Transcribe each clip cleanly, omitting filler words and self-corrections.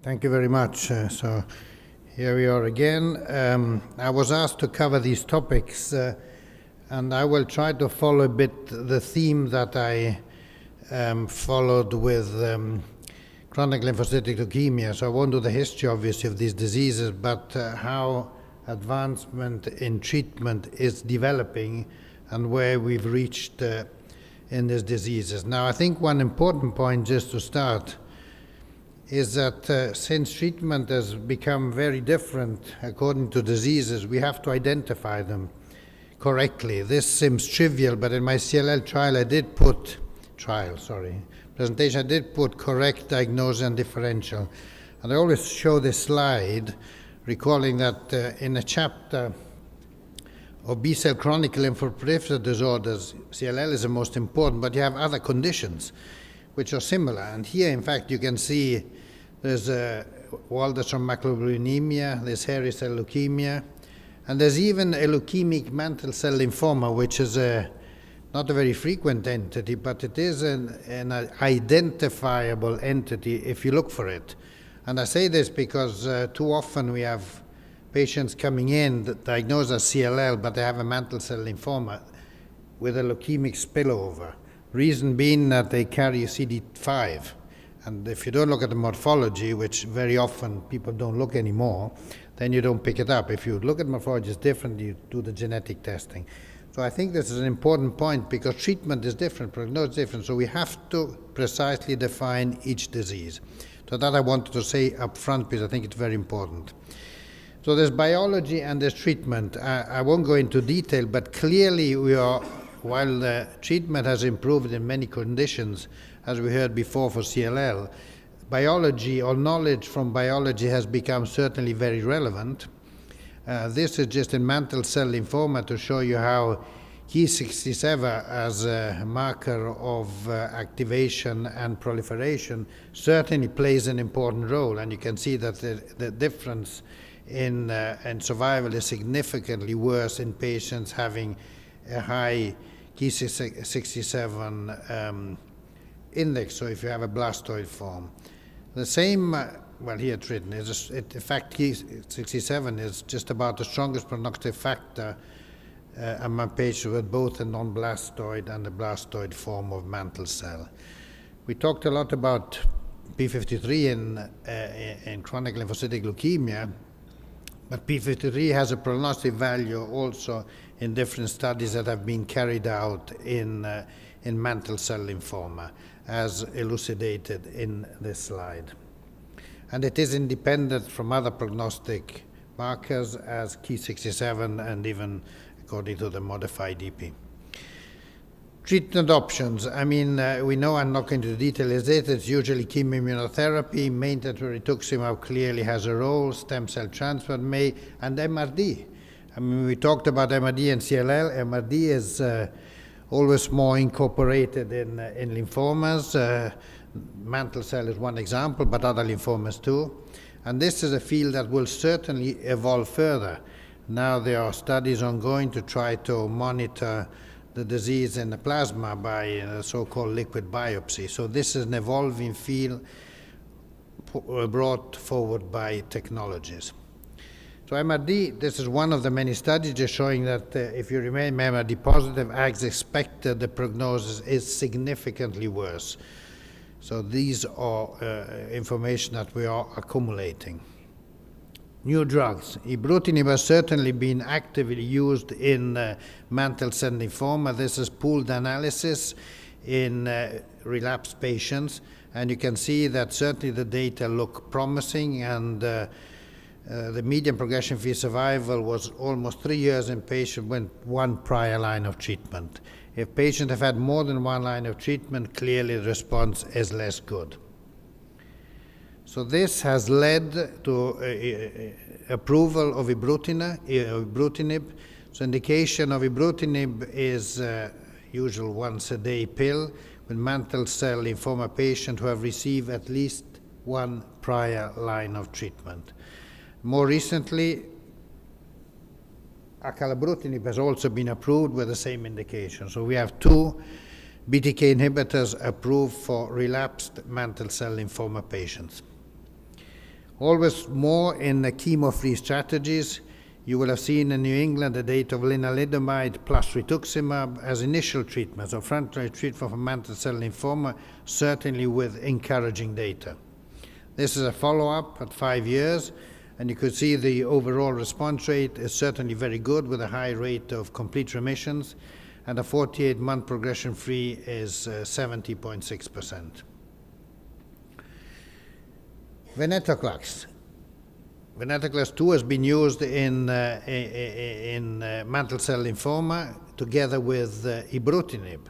Thank you very much. So here we are again. I was asked to cover these topics, and I will try to follow a bit the theme that I followed with chronic lymphocytic leukemia. So I won't do the history, obviously, of these diseases, but how advancement in treatment is developing and where we've reached in these diseases. Now, I think one important point just to start is that since treatment has become very different according to diseases, we have to identify them correctly. This seems trivial, but in my CLL presentation, I did put correct diagnosis and differential. And I always show this slide, recalling that in a chapter of B-cell chronic lymphoproliferative disorders, CLL is the most important, but you have other conditions which are similar. And here, in fact, you can see there's Waldenström macroglobulinemia, there's hairy cell leukemia, and there's even a leukemic mantle cell lymphoma, which is not a very frequent entity, but it is an identifiable entity if you look for it. And I say this because too often we have patients coming in diagnosed as CLL, but they have a mantle cell lymphoma with a leukemic spillover. Reason being that they carry CD5. And if you don't look at the morphology, which very often people don't look anymore, then you don't pick it up. If you look at morphology, it's different, you do the genetic testing. So I think this is an important point because treatment is different, prognosis is different, so we have to precisely define each disease. So that I wanted to say up front because I think it's very important. So there's biology and there's treatment. I won't go into detail, but clearly while the treatment has improved in many conditions, as we heard before for CLL, biology or knowledge from biology has become certainly very relevant. This is just in mantle cell lymphoma to show you how Ki67 as a marker of activation and proliferation certainly plays an important role. And you can see that the difference in survival is significantly worse in patients having a high Ki67 index, so if you have a blastoid form. The same, here it's written, in fact Ki67 is just about the strongest prognostic factor among patients with both a non-blastoid and a blastoid form of mantle cell. We talked a lot about P53 in chronic lymphocytic leukemia, but P53 has a prognostic value also in different studies that have been carried out in mantle cell lymphoma, as elucidated in this slide. And it is independent from other prognostic markers as Ki67 and even according to the modified EP. Treatment options. We know, I'm not going into detail, it's usually chemoimmunotherapy, maintenance with rituximab clearly has a role, stem cell transplant may, and MRD. We talked about MRD and CLL. MRD is always more incorporated in lymphomas. Mantle cell is one example, but other lymphomas too. And this is a field that will certainly evolve further. Now there are studies ongoing to try to monitor the disease in the plasma by so-called liquid biopsy. So this is an evolving field brought forward by technologies. So MRD, this is one of the many studies just showing that if you remain MRD positive, as expected, the prognosis is significantly worse. So these are information that we are accumulating. New drugs. Ibrutinib has certainly been actively used in mantle cell lymphoma. This is pooled analysis in relapsed patients, and you can see that certainly the data look promising, and the median progression-free survival was almost 3 years in patients with one prior line of treatment. If patients have had more than one line of treatment, clearly the response is less good. So this has led to approval of ibrutinib. So indication of ibrutinib is usual once-a-day pill with mantle cell lymphoma patients who have received at least one prior line of treatment. More recently, acalabrutinib has also been approved with the same indication. So we have 2 BTK inhibitors approved for relapsed mantle cell lymphoma patients. Always more in the chemo-free strategies. You will have seen in New England the data of lenalidomide plus rituximab as initial treatment, so frontline treatment for mantle cell lymphoma, certainly with encouraging data. This is a follow-up at 5 years, and you could see the overall response rate is certainly very good with a high rate of complete remissions, and a 48-month progression-free is 70.6%. Venetoclax. Venetoclax 2 has been used in mantle cell lymphoma together with ibrutinib.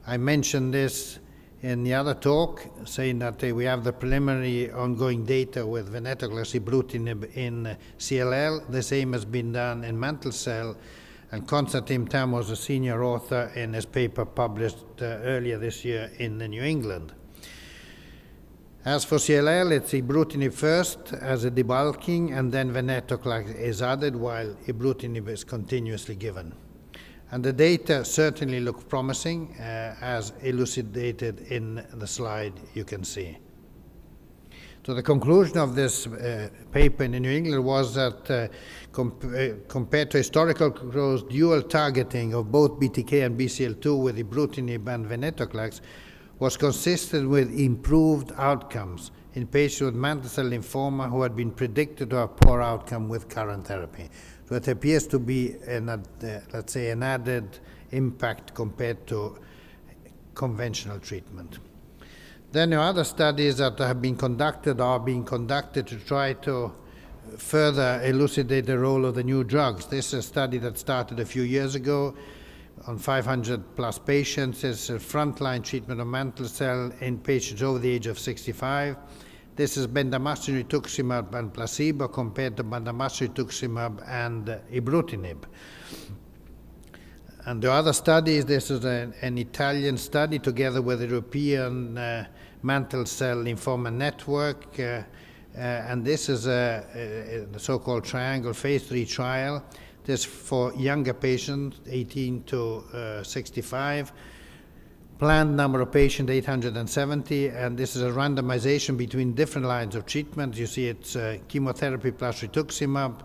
I mentioned this in the other talk, saying that we have the preliminary ongoing data with venetoclax ibrutinib in CLL. The same has been done in mantle cell, and Konstantin Tam was a senior author in his paper published earlier this year in the New England. As for CLL, it's ibrutinib first as a debulking, and then venetoclax is added while ibrutinib is continuously given. And the data certainly look promising, as elucidated in the slide you can see. So the conclusion of this paper in the New England was that compared to historical controls, dual targeting of both BTK and BCL2 with ibrutinib and venetoclax was consistent with improved outcomes in patients with mantle cell lymphoma who had been predicted to have poor outcome with current therapy. So it appears to be, let's say, an added impact compared to conventional treatment. Then there are other studies that have been conducted or are being conducted to try to further elucidate the role of the new drugs. This is a study that started a few years ago on 500 plus patients. It's a frontline treatment of mantle cell in patients over the age of 65. This is bendamustine, rituximab, and placebo compared to bendamustine, rituximab, and ibrutinib. And the other studies, this is an Italian study together with the European Mantle Cell Lymphoma Network, and this is the so-called Triangle Phase 3 trial. This for younger patients, 18 to 65. Planned number of patients, 870, and this is a randomization between different lines of treatment. You see it's chemotherapy plus rituximab,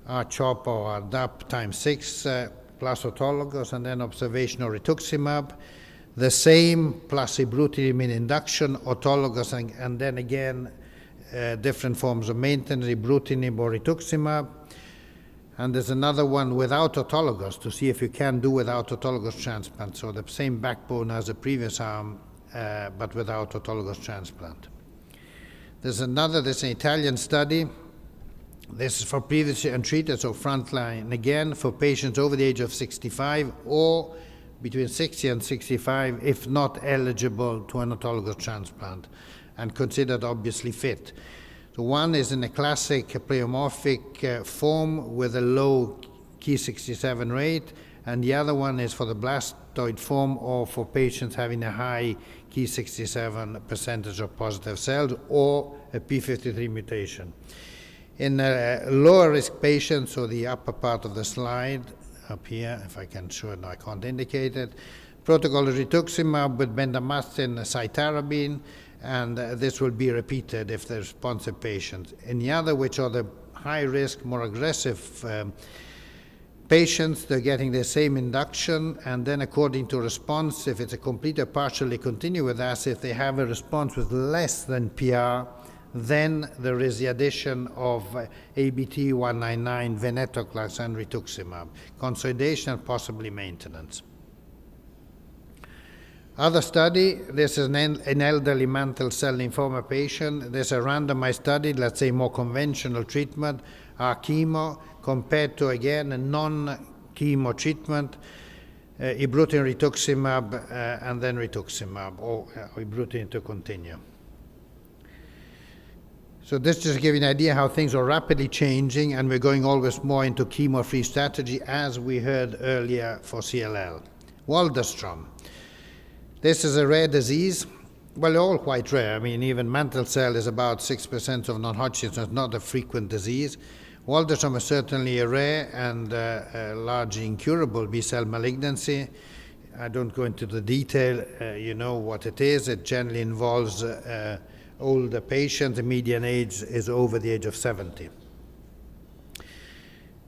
R-CHOP or R-DAP times 6, plus autologous, and then observational rituximab. The same plus ibrutinib in induction, autologous, and then again different forms of maintenance, ibrutinib or rituximab. And there's another one without autologous to see if you can do without autologous transplant. So the same backbone as the previous arm, but without autologous transplant. There's an Italian study. This is for previously untreated, so frontline. Again, for patients over the age of 65 or between 60 and 65, if not eligible to an autologous transplant and considered obviously fit. So one is in a classic pleomorphic form with a low Ki67 rate, and the other one is for the blastoid form or for patients having a high Ki67 percentage of positive cells or a P53 mutation. In lower risk patients, so the upper part of the slide up here, if I can show it, no, I can't indicate it. Protocol is rituximab with bendamustine, cytarabine, and this will be repeated if they're responsive patients. In the other, which are the high risk, more aggressive patients, they're getting the same induction, and then according to response, if it's a complete or partially continue with us, if they have a response with less than PR, then there is the addition of ABT-199, venetoclax, and rituximab, consolidation and possibly maintenance. Other study, this is an elderly mantle cell lymphoma patient. There's a randomized study, let's say more conventional treatment, chemo, compared to, again, a non-chemo treatment, ibrutinib, rituximab, and then rituximab, or ibrutinib to continue. So this just gives you an idea how things are rapidly changing, and we're going always more into chemo-free strategy, as we heard earlier for CLL. Waldenstrom. This is a rare disease. Well, they're all quite rare. I mean, even mantle cell is about 6% of non-Hodgkin's, so it's not a frequent disease. Waldenstrom is certainly a rare and largely incurable B-cell malignancy. I don't go into the detail. You know what it is. It generally involves older patients. The median age is over the age of 70.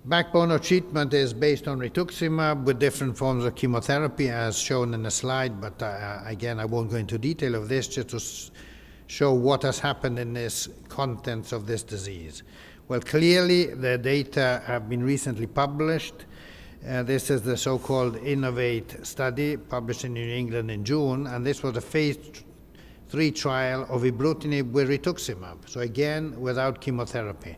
Backbone of treatment is based on rituximab with different forms of chemotherapy as shown in the slide, but again, I won't go into detail of this, just to show what has happened in this contents of this disease. Well, clearly the data have been recently published. This is the so-called Innovate study published in New England in June, and this was a phase 3 trial of ibrutinib with rituximab, so again, without chemotherapy.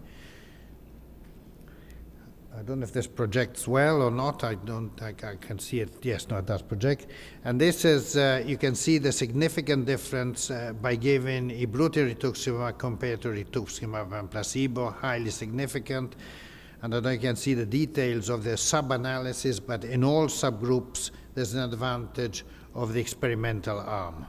I don't know if this projects well or not. I can see it. Yes, no, it does project. And this is, you can see the significant difference by giving ibrutinib rituximab compared to rituximab and placebo, highly significant. And then you can see the details of the sub-analysis, but in all subgroups, there's an advantage of the experimental arm.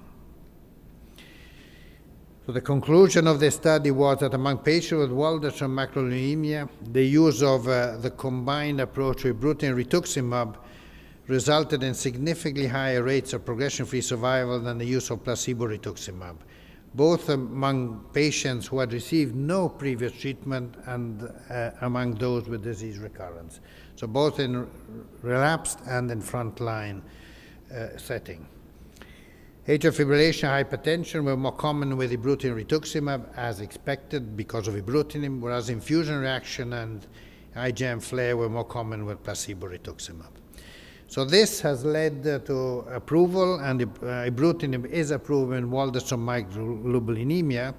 So the conclusion of this study was that among patients with Waldenström macroglobulinemia, the use of the combined approach with ibrutinib and rituximab resulted in significantly higher rates of progression-free survival than the use of placebo rituximab, both among patients who had received no previous treatment and among those with disease recurrence. So both in relapsed and in frontline setting. Atrial fibrillation, hypertension were more common with ibrutinib and rituximab as expected because of ibrutinib, whereas infusion reaction and IgM flare were more common with placebo rituximab. So this has led to approval, and ibrutinib is approved in Waldenström macroglobulinemia,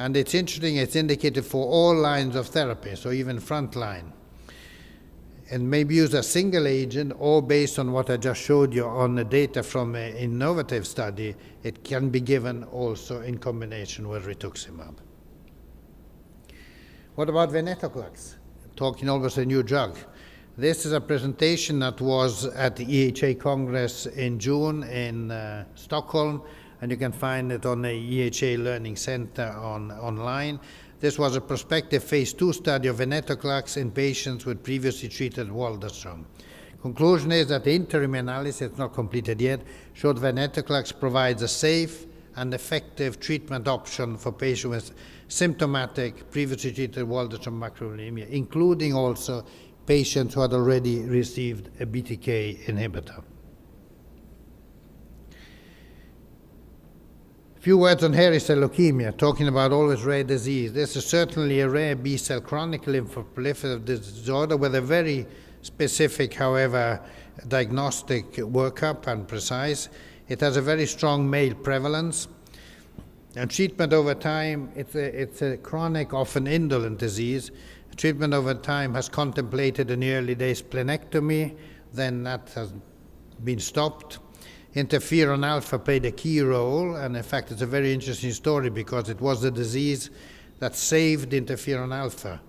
and it's interesting, it's indicated for all lines of therapy, so even frontline. And maybe use a single agent or based on what I just showed you on the data from an innovative study, it can be given also in combination with rituximab. What about venetoclax? Talking almost a new drug. This is a presentation that was at the EHA Congress in June in Stockholm, and you can find it on the EHA Learning Center online. This was a prospective phase 2 study of venetoclax in patients with previously treated Waldenström. Conclusion is that the interim analysis, it's not completed yet, showed venetoclax provides a safe and effective treatment option for patients with symptomatic previously treated Waldenström macroglobulinemia, including also patients who had already received a BTK inhibitor. Few words on hairy cell leukemia, talking about always rare disease. This is certainly a rare B-cell chronic lymphoproliferative disorder with a very specific, however, diagnostic workup and precise. It has a very strong male prevalence. And treatment over time, it's a chronic, often indolent disease. Treatment over time has contemplated in the early days splenectomy, then that has been stopped. Interferon alpha played a key role, and in fact it's a very interesting story because it was the disease that saved interferon alpha,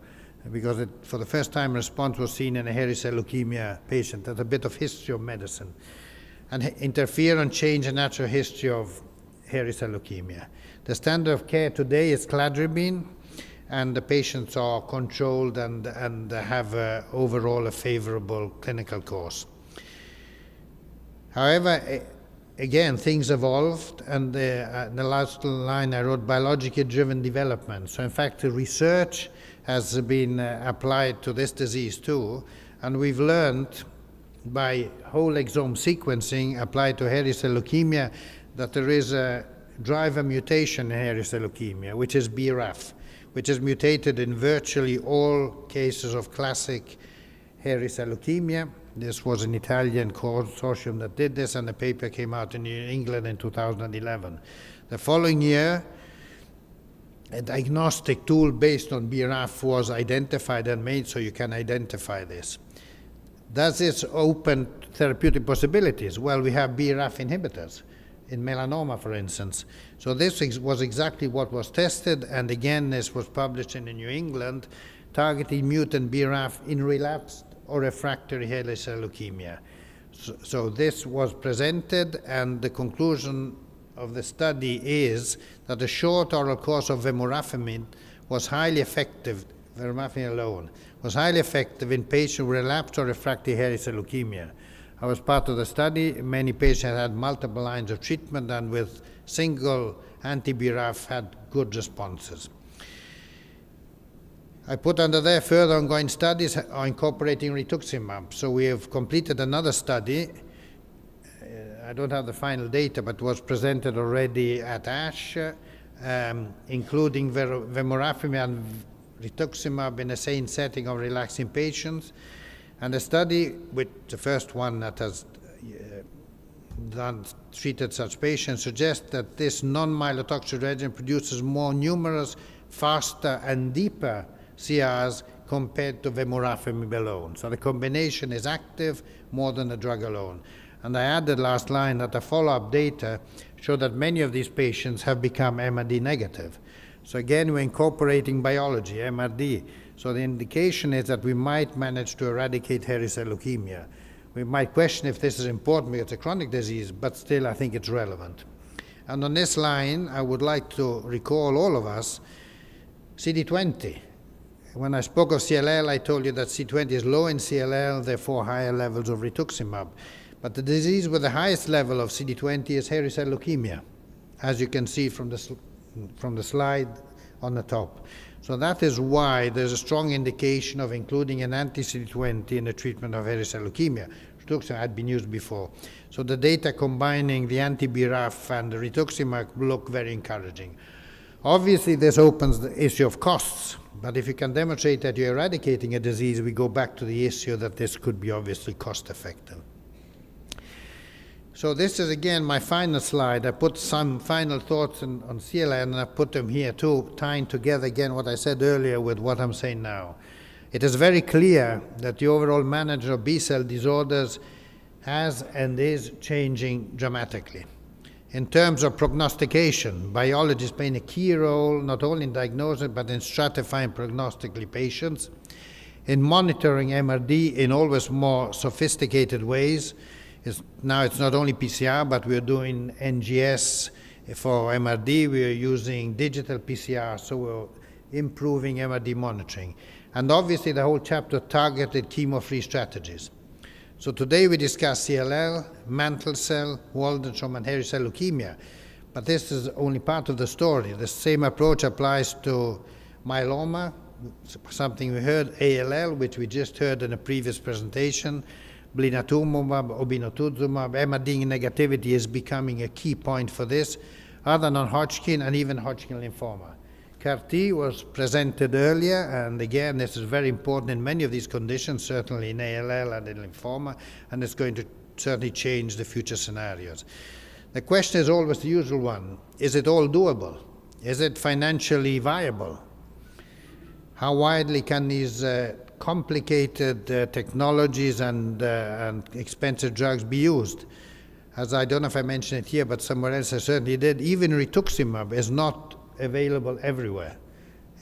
because for the first time response was seen in a hairy cell leukemia patient. That's a bit of history of medicine. And interferon changed the natural history of hairy cell leukemia. The standard of care today is cladribine, and the patients are controlled and have overall a favorable clinical course. However, again, things evolved, and the last line I wrote, biologically driven development. So in fact, the research has been applied to this disease too, and we've learned by whole exome sequencing applied to hairy cell leukemia that there is a driver mutation in hairy cell leukemia, which is BRAF, which is mutated in virtually all cases of classic hairy cell leukemia. This was an Italian consortium that did this, and the paper came out in New England in 2011. The following year, a diagnostic tool based on BRAF was identified and made so you can identify this. Does this open therapeutic possibilities? Well, we have BRAF inhibitors in melanoma, for instance. So this was exactly what was tested, and again, this was published in the New England, targeting mutant BRAF in relapsed or refractory hairy cell leukemia. So this was presented, and the conclusion of the study is that a short oral course of vemurafenib was highly effective, vemurafenib alone, was highly effective in patients with relapsed or refractory hairy cell leukemia. I was part of the study. Many patients had multiple lines of treatment, and with single anti-BRAF had good responses. I put under there further ongoing studies are incorporating rituximab. So we have completed another study. I don't have the final data, but was presented already at ASH, including vemurafimab and rituximab in the same setting of relaxing patients. And the study, which the first one that has treated such patients, suggests that this non-myelotoxic regimen produces more numerous, faster, and deeper CRs compared to vemurafimab alone. So the combination is active more than the drug alone. And I added last line that the follow-up data show that many of these patients have become MRD negative. So again, we're incorporating biology, MRD. So the indication is that we might manage to eradicate hairy cell leukemia. We might question if this is important because it's a chronic disease, but still I think it's relevant. And on this line, I would like to recall all of us CD20. When I spoke of CLL, I told you that CD20 is low in CLL, therefore higher levels of rituximab. But the disease with the highest level of CD20 is hairy cell leukemia, as you can see from the slide on the top. So that is why there's a strong indication of including an anti-CD20 in the treatment of hairy cell leukemia. Rituximab had been used before. So the data combining the anti-BRAF and the rituximab look very encouraging. Obviously, this opens the issue of costs, but if you can demonstrate that you're eradicating a disease, we go back to the issue that this could be obviously cost-effective. So this is, again, my final slide. I put some final thoughts on CLL, and I put them here too, tying together, again, what I said earlier with what I'm saying now. It is very clear that the overall management of B-cell disorders has and is changing dramatically. In terms of prognostication, biology is playing a key role not only in diagnosis but in stratifying prognostically patients, in monitoring MRD in always more sophisticated ways. Now it's not only PCR, but we're doing NGS for MRD. We are using digital PCR, so we're improving MRD monitoring. And obviously the whole chapter targeted chemo-free strategies. So today we discuss CLL, mantle cell, Waldenström, and hairy cell leukemia. But this is only part of the story. The same approach applies to myeloma, something we heard, ALL, which we just heard in a previous presentation, blinatumomab, obinutuzumab. MRD negativity is becoming a key point for this, other non-Hodgkin and even Hodgkin lymphoma. CAR-T was presented earlier, and again, this is very important in many of these conditions, certainly in ALL and in lymphoma, and it's going to certainly change the future scenarios. The question is always the usual one. Is it all doable? Is it financially viable? How widely can these complicated technologies and expensive drugs be used? As I don't know if I mentioned it here, but somewhere else I certainly did, even rituximab is not available everywhere.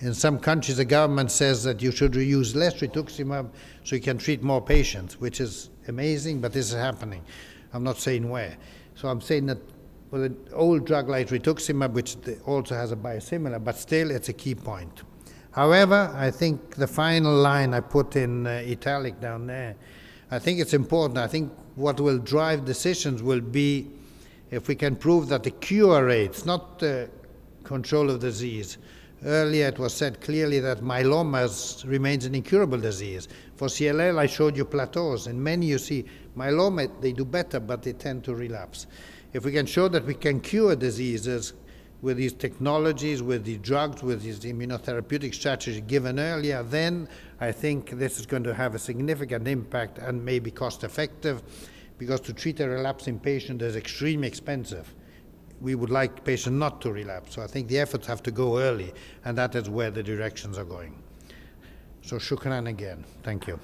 In some countries, the government says that you should use less rituximab so you can treat more patients, which is amazing, but this is happening. I'm not saying where. So I'm saying that with an old drug like rituximab, which also has a biosimilar, but still it's a key point. However, I think the final line I put in italic down there, I think it's important. I think what will drive decisions will be if we can prove that the cure rates, not the control of disease. Earlier it was said clearly that myeloma remains an incurable disease. For CLL, I showed you plateaus. In many you see myeloma, they do better, but they tend to relapse. If we can show that we can cure diseases with these technologies, with the drugs, with these immunotherapeutic strategies given earlier, then I think this is going to have a significant impact and may be cost effective, because to treat a relapsing patient is extremely expensive. We would like patients not to relapse. So I think the efforts have to go early, and that is where the directions are going. So shukran again. Thank you.